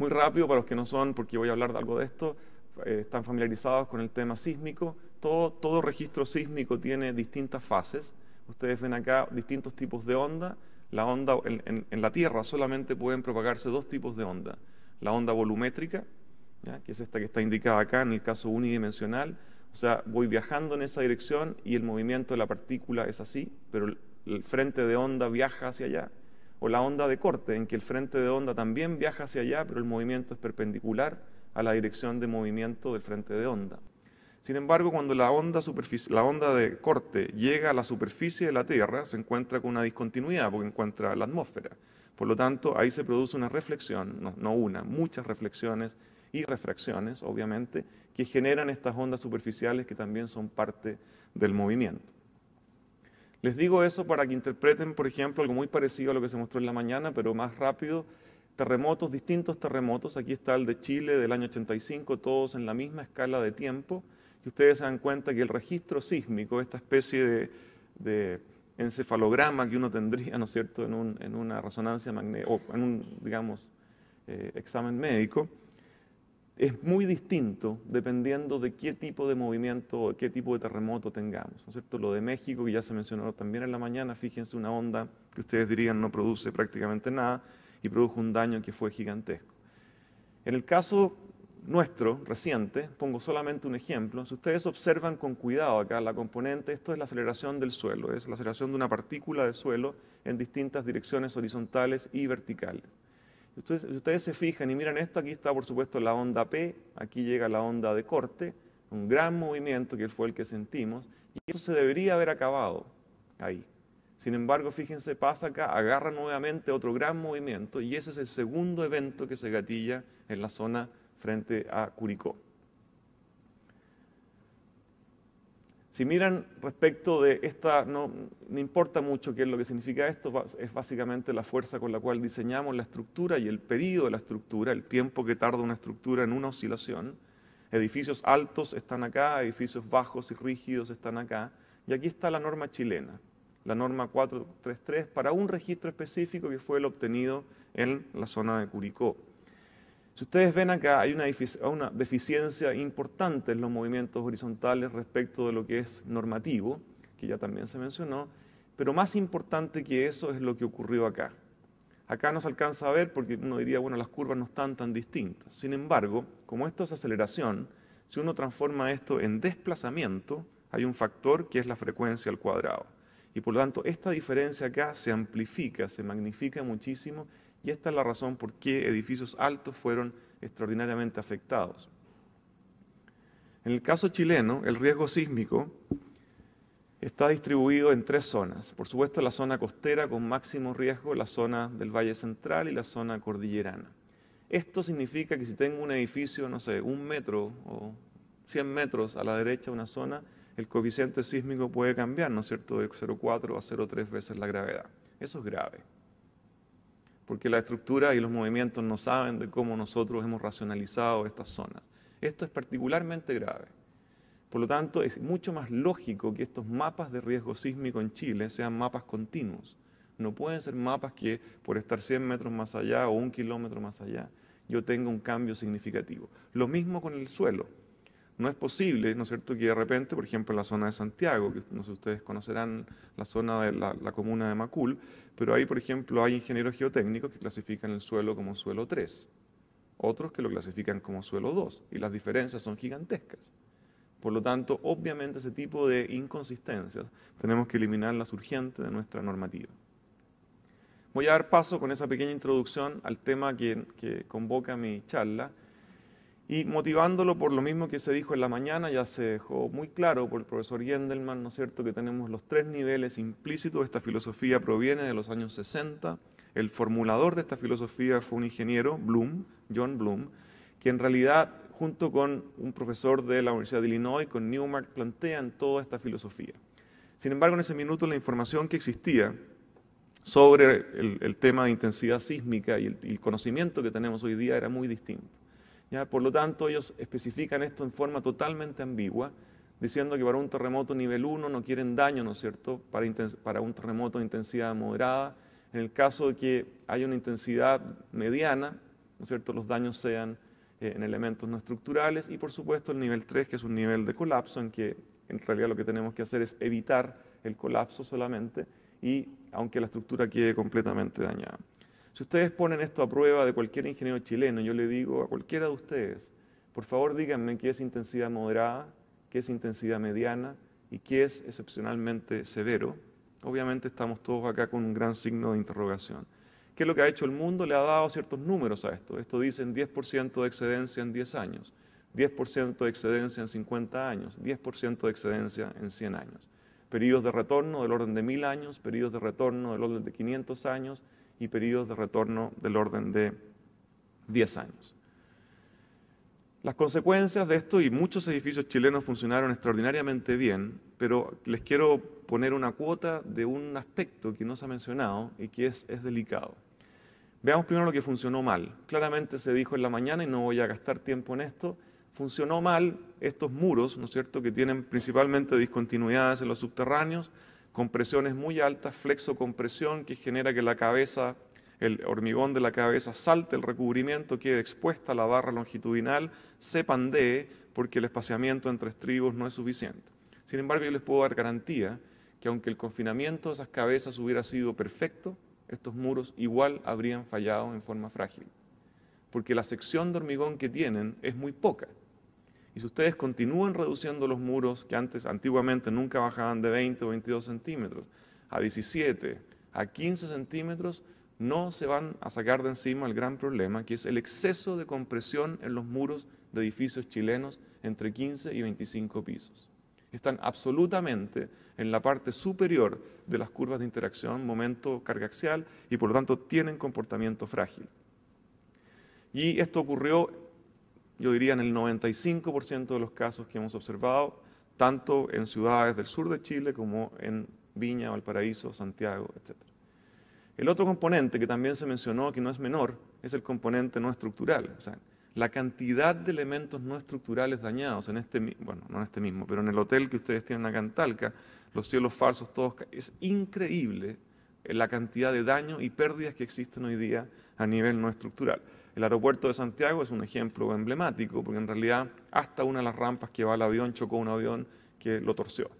Muy rápido para los que no son, porque voy a hablar de algo de esto, están familiarizados con el tema sísmico. Todo registro sísmico tiene distintas fases. Ustedes ven acá distintos tipos de onda. La onda en la Tierra solamente pueden propagarse dos tipos de onda. La onda volumétrica, ¿ya?, que es esta que está indicada acá en el caso unidimensional. O sea, voy viajando en esa dirección y el movimiento de la partícula es así, pero el frente de onda viaja hacia allá. O la onda de corte, en que el frente de onda también viaja hacia allá, pero el movimiento es perpendicular a la dirección de movimiento del frente de onda. Sin embargo, cuando la onda de corte llega a la superficie de la Tierra, se encuentra con una discontinuidad, porque encuentra la atmósfera. Por lo tanto, ahí se produce una reflexión, no una, muchas reflexiones y refracciones, obviamente, que generan estas ondas superficiales que también son parte del movimiento. Les digo eso para que interpreten, por ejemplo, algo muy parecido a lo que se mostró en la mañana, pero más rápido. Terremotos, distintos terremotos. Aquí está el de Chile del año 85, todos en la misma escala de tiempo. Y ustedes se dan cuenta que el registro sísmico, esta especie de encefalograma que uno tendría, ¿no es cierto?, en una resonancia magnética, o en un, digamos, examen médico, es muy distinto dependiendo de qué tipo de movimiento o qué tipo de terremoto tengamos, ¿no es cierto? Lo de México, que ya se mencionó también en la mañana, fíjense, una onda que ustedes dirían no produce prácticamente nada y produjo un daño que fue gigantesco. En el caso nuestro, reciente, pongo solamente un ejemplo. Si ustedes observan con cuidado acá la componente, esto es la aceleración del suelo, es la aceleración de una partícula de suelo en distintas direcciones horizontales y verticales. Si ustedes se fijan y miran esto, aquí está por supuesto la onda P, aquí llega la onda de corte, un gran movimiento que fue el que sentimos, y eso se debería haber acabado ahí. Sin embargo, fíjense, pasa acá, agarra nuevamente otro gran movimiento, y ese es el segundo evento que se gatilla en la zona frente a Curicó. Si miran respecto de esta, no importa mucho qué es lo que significa esto, es básicamente la fuerza con la cual diseñamos la estructura y el periodo de la estructura, el tiempo que tarda una estructura en una oscilación. Edificios altos están acá, edificios bajos y rígidos están acá, y aquí está la norma chilena, la norma 433, para un registro específico que fue el obtenido en la zona de Curicó. Si ustedes ven acá, hay una deficiencia importante en los movimientos horizontales respecto de lo que es normativo, que ya también se mencionó, pero más importante que eso es lo que ocurrió acá. Acá no se alcanza a ver porque uno diría, bueno, las curvas no están tan distintas. Sin embargo, como esto es aceleración, si uno transforma esto en desplazamiento, hay un factor que es la frecuencia al cuadrado. Y por lo tanto, esta diferencia acá se amplifica, se magnifica muchísimo, y esta es la razón por qué edificios altos fueron extraordinariamente afectados. En el caso chileno, el riesgo sísmico está distribuido en tres zonas. Por supuesto, la zona costera con máximo riesgo, la zona del Valle Central y la zona cordillerana. Esto significa que si tengo un edificio, no sé, 1 metro o 100 metros a la derecha de una zona, el coeficiente sísmico puede cambiar, ¿no es cierto?, de 0,4 a 0,3 veces la gravedad. Eso es grave, porque la estructura y los movimientos no saben de cómo nosotros hemos racionalizado estas zonas. Esto es particularmente grave. Por lo tanto, es mucho más lógico que estos mapas de riesgo sísmico en Chile sean mapas continuos. No pueden ser mapas que por estar 100 metros más allá o 1 kilómetro más allá, yo tenga un cambio significativo. Lo mismo con el suelo. No es posible, ¿no es cierto?, que de repente, por ejemplo, en la zona de Santiago, que no sé si ustedes conocerán la zona de la comuna de Macul, pero ahí, por ejemplo, hay ingenieros geotécnicos que clasifican el suelo como suelo 3, otros que lo clasifican como suelo 2, y las diferencias son gigantescas. Por lo tanto, obviamente, ese tipo de inconsistencias tenemos que eliminarlas urgente de nuestra normativa. Voy a dar paso con esa pequeña introducción al tema que convoca mi charla, y motivándolo por lo mismo que se dijo en la mañana, ya se dejó muy claro por el profesor Gendelman, ¿no es cierto?, que tenemos los 3 niveles implícitos. Esta filosofía proviene de los años 60. El formulador de esta filosofía fue un ingeniero, John Bloom, que en realidad, junto con un profesor de la Universidad de Illinois, con Newmark, plantean toda esta filosofía. Sin embargo, en ese minuto la información que existía sobre el tema de intensidad sísmica y el conocimiento que tenemos hoy día era muy distinto. ¿Ya? Por lo tanto, ellos especifican esto en forma totalmente ambigua, diciendo que para un terremoto nivel 1 no quieren daño, ¿no es cierto?, para un terremoto de intensidad moderada. En el caso de que haya una intensidad mediana, ¿no es cierto?, los daños sean en elementos no estructurales, y por supuesto el nivel 3, que es un nivel de colapso, en que en realidad lo que tenemos que hacer es evitar el colapso solamente, y aunque la estructura quede completamente dañada. Si ustedes ponen esto a prueba de cualquier ingeniero chileno, yo le digo a cualquiera de ustedes, por favor díganme qué es intensidad moderada, qué es intensidad mediana y qué es excepcionalmente severo. Obviamente estamos todos acá con un gran signo de interrogación. ¿Qué es lo que ha hecho el mundo? Le ha dado ciertos números a esto. Esto dice 10% de excedencia en 10 años, 10% de excedencia en 50 años, 10% de excedencia en 100 años. Periodos de retorno del orden de 1000 años, periodos de retorno del orden de 500 años y periodos de retorno del orden de 10 años. Las consecuencias de esto, y muchos edificios chilenos funcionaron extraordinariamente bien, pero les quiero poner una cuota de un aspecto que no se ha mencionado y que es delicado. Veamos primero lo que funcionó mal. Claramente se dijo en la mañana, y no voy a gastar tiempo en esto, funcionó mal estos muros, ¿no es cierto?, que tienen principalmente discontinuidades en los subterráneos, compresiones muy altas, flexocompresión, que genera que la cabeza, el hormigón de la cabeza salte el recubrimiento, quede expuesta a la barra longitudinal, se pandee porque el espaciamiento entre estribos no es suficiente. Sin embargo, yo les puedo dar garantía que aunque el confinamiento de esas cabezas hubiera sido perfecto, estos muros igual habrían fallado en forma frágil, porque la sección de hormigón que tienen es muy poca. Y si ustedes continúan reduciendo los muros, que antiguamente nunca bajaban de 20 o 22 centímetros, a 17, a 15 centímetros, no se van a sacar de encima el gran problema, que es el exceso de compresión en los muros de edificios chilenos entre 15 y 25 pisos. Están absolutamente en la parte superior de las curvas de interacción, momento carga axial, y por lo tanto tienen comportamiento frágil. Y esto ocurrió, yo diría, en el 95% de los casos que hemos observado, tanto en ciudades del sur de Chile como en Viña, Valparaíso, Santiago, etc. El otro componente que también se mencionó, que no es menor, es el componente no estructural. O sea, la cantidad de elementos no estructurales dañados en bueno, no en este mismo, pero en el hotel que ustedes tienen acá en Talca, los cielos falsos todos, es increíble la cantidad de daño y pérdidas que existen hoy día a nivel no estructural. El aeropuerto de Santiago es un ejemplo emblemático, porque en realidad hasta una de las rampas que va al avión chocó un avión que lo torció.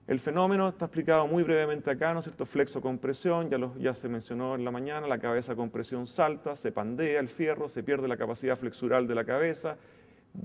El fenómeno está explicado muy brevemente acá, ¿no es cierto? Flexocompresión, ya se mencionó en la mañana, la cabeza de compresión salta, se pandea el fierro, se pierde la capacidad flexural de la cabeza,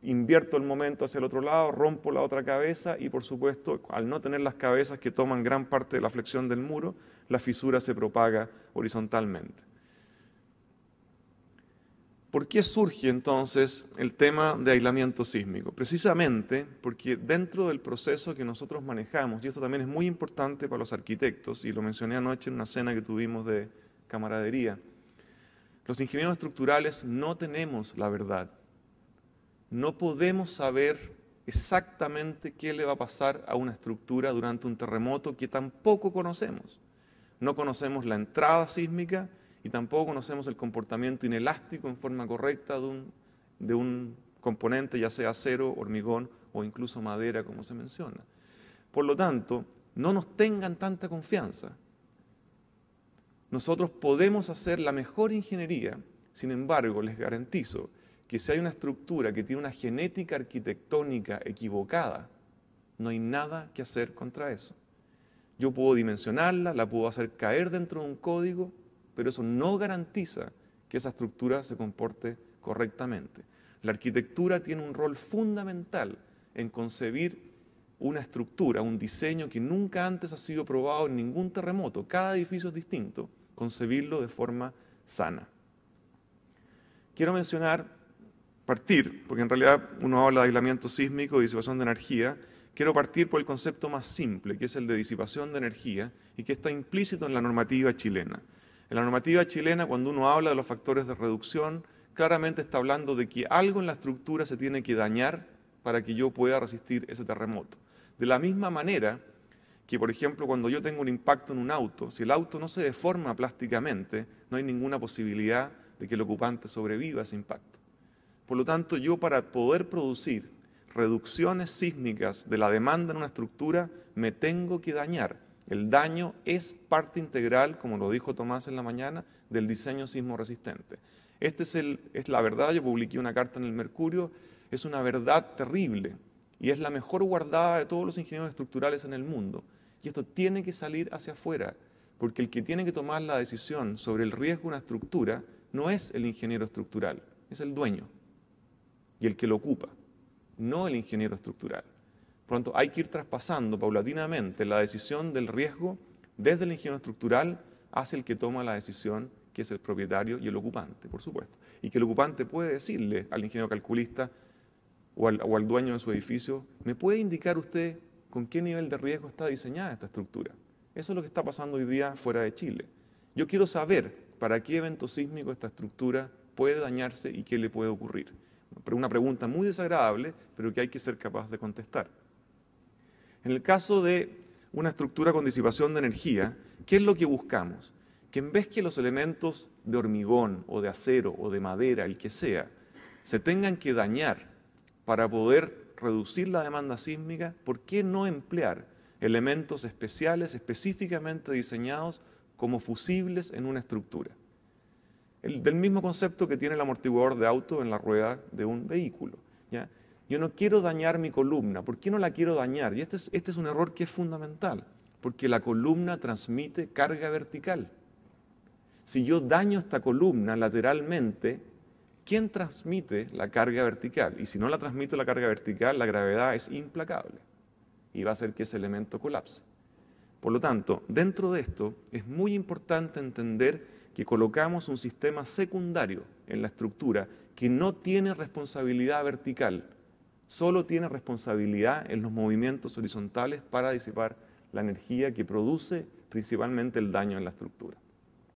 invierto el momento hacia el otro lado, rompo la otra cabeza y por supuesto, al no tener las cabezas que toman gran parte de la flexión del muro, la fisura se propaga horizontalmente. ¿Por qué surge entonces el tema de aislamiento sísmico? Precisamente porque dentro del proceso que nosotros manejamos, y esto también es muy importante para los arquitectos, y lo mencioné anoche en una cena que tuvimos de camaradería, los ingenieros estructurales no tenemos la verdad. No podemos saber exactamente qué le va a pasar a una estructura durante un terremoto que tampoco conocemos. No conocemos la entrada sísmica, y tampoco conocemos el comportamiento inelástico en forma correcta de un componente, ya sea acero, hormigón o incluso madera, como se menciona. Por lo tanto, no nos tengan tanta confianza. Nosotros podemos hacer la mejor ingeniería, sin embargo, les garantizo que si hay una estructura que tiene una genética arquitectónica equivocada, no hay nada que hacer contra eso. Yo puedo dimensionarla, la puedo hacer caer dentro de un código, pero eso no garantiza que esa estructura se comporte correctamente. La arquitectura tiene un rol fundamental en concebir una estructura, un diseño que nunca antes ha sido probado en ningún terremoto. Cada edificio es distinto, concebirlo de forma sana. Quiero partir, porque en realidad uno habla de aislamiento sísmico y disipación de energía, quiero partir por el concepto más simple, que es el de disipación de energía y que está implícito en la normativa chilena. En la normativa chilena, cuando uno habla de los factores de reducción, claramente está hablando de que algo en la estructura se tiene que dañar para que yo pueda resistir ese terremoto. De la misma manera que, por ejemplo, cuando yo tengo un impacto en un auto, si el auto no se deforma plásticamente, no hay ninguna posibilidad de que el ocupante sobreviva a ese impacto. Por lo tanto, yo para poder producir reducciones sísmicas de la demanda en una estructura, me tengo que dañar. El daño es parte integral, como lo dijo Tomás en la mañana, del diseño sismo resistente. Es la verdad, yo publiqué una carta en el Mercurio, es una verdad terrible y es la mejor guardada de todos los ingenieros estructurales en el mundo. Y esto tiene que salir hacia afuera, porque el que tiene que tomar la decisión sobre el riesgo de una estructura no es el ingeniero estructural, es el dueño y el que lo ocupa, no el ingeniero estructural. Por lo tanto, hay que ir traspasando paulatinamente la decisión del riesgo desde el ingeniero estructural hacia el que toma la decisión, que es el propietario y el ocupante, por supuesto. Y que el ocupante puede decirle al ingeniero calculista o al dueño de su edificio, ¿me puede indicar usted con qué nivel de riesgo está diseñada esta estructura? Eso es lo que está pasando hoy día fuera de Chile. Yo quiero saber para qué evento sísmico esta estructura puede dañarse y qué le puede ocurrir. Una pregunta muy desagradable, pero que hay que ser capaz de contestar. En el caso de una estructura con disipación de energía, ¿qué es lo que buscamos? Que en vez que los elementos de hormigón o de acero o de madera, el que sea, se tengan que dañar para poder reducir la demanda sísmica, ¿por qué no emplear elementos especiales, específicamente diseñados como fusibles en una estructura? Del mismo concepto que tiene el amortiguador de auto en la rueda de un vehículo, ¿ya? Yo no quiero dañar mi columna. ¿Por qué no la quiero dañar? Y este es un error que es fundamental, porque la columna transmite carga vertical. Si yo daño esta columna lateralmente, ¿quién transmite la carga vertical? Y si no la transmite la carga vertical, la gravedad es implacable y va a hacer que ese elemento colapse. Por lo tanto, dentro de esto es muy importante entender que colocamos un sistema secundario en la estructura que no tiene responsabilidad vertical, solo tiene responsabilidad en los movimientos horizontales para disipar la energía que produce principalmente el daño en la estructura.